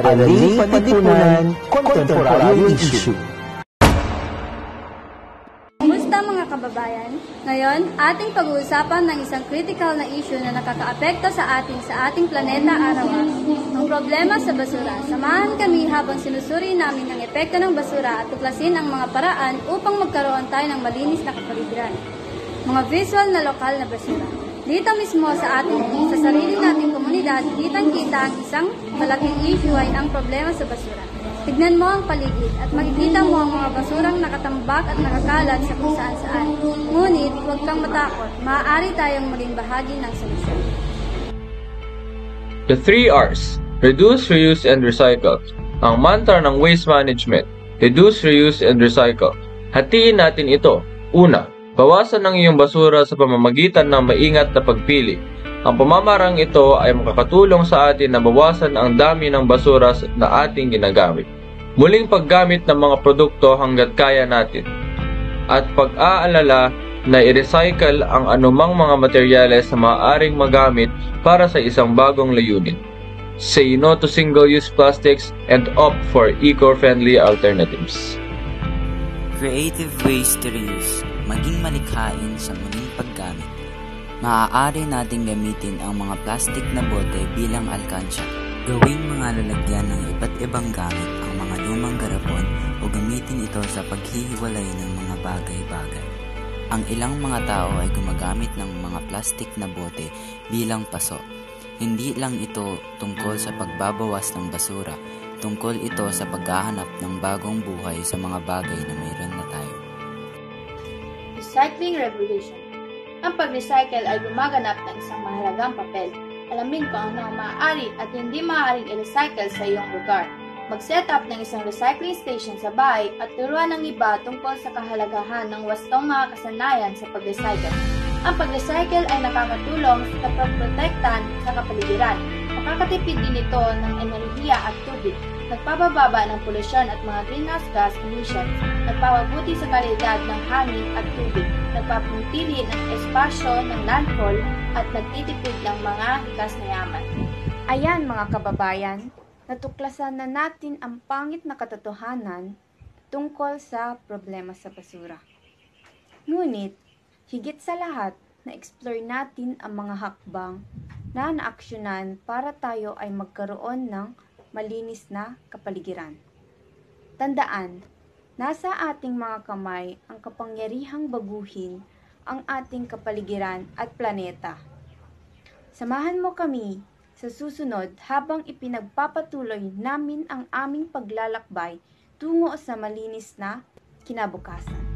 Araling Panlipunan Contemporary Issue. Kumusta mga kababayan? Ngayon, ating pag-uusapan ng isang critical na issue na nakakaapekto sa ating planeta araw-araw. Ang problema sa basura. Samahan kami habang sinusuri namin ang epekto ng basura at tuklasin ang mga paraan upang magkaroon tayo ng malinis na kapaligiran. Mga visual na lokal na basura. Dito mismo sa sarili nating komunidad, kitang-kita ang isang malaking issue ay ang problema sa basura. Tignan mo ang paligid at makikita mo ang mga basurang nakatambak at nakakalat sa kung saan-saan. Ngunit huwag kang matakot, maaari tayong maging bahagi ng solusyon. The 3 R's, Reduce, Reuse, and Recycle. Ang mantra ng waste management, Reduce, Reuse, and Recycle. Hatiin natin ito. Una, bawasan ang iyong basura sa pamamagitan ng maingat na pagpili. Ang pamamarang ito ay makakatulong sa atin na bawasan ang dami ng basura na ating ginagamit. Muling paggamit ng mga produkto hanggat kaya natin. At pag-aalala na i-recycle ang anumang mga materyales na maaaring magamit para sa isang bagong layunin. Say no to single-use plastics and opt for eco-friendly alternatives. Creative ways to reuse. Maging malikhain sa muling paggamit. Maaari nating gamitin ang mga plastic na bote bilang alkansya. Gawing mga lalagyan ng iba't ibang gamit ang mga lumang garapon o gamitin ito sa paghihiwalay ng mga bagay-bagay. Ang ilang mga tao ay gumagamit ng mga plastic na bote bilang paso. Hindi lang ito tungkol sa pagbabawas ng basura, tungkol ito sa paghahanap ng bagong buhay sa mga bagay na mayroon na tayo. Recycling Revolution. Ang pag-recycle ay gumaganap ng isang mahalagang papel. Alamin kung ano ang maaari at hindi maaaring i-recycle sa iyong lugar. Mag-set up ng isang recycling station sa bahay at turuan ng iba tungkol sa kahalagahan ng wastong mga kasanayan sa pag-recycle. Ang pag-recycle ay nakakatulong sa pagprotektan sa kapaligiran. Makakatipid din ito ng enerhiya at tubig. Nagpapababa ng polusyon at mga greenhouse gas emissions, nagpapabuti sa kalidad ng hangin at tubig, nagpapuntili ng espasyo ng landfall at nagtitipid ng mga likas na yaman. Ayan mga kababayan, natuklasan na natin ang pangit na katotohanan tungkol sa problema sa basura. Ngunit, higit sa lahat, na-explore natin ang mga hakbang na naaksyonan para tayo ay magkaroon ng malinis na kapaligiran. Tandaan, nasa ating mga kamay ang kapangyarihang baguhin ang ating kapaligiran at planeta. Samahan mo kami sa susunod habang ipinagpapatuloy namin ang aming paglalakbay tungo sa malinis na kinabukasan.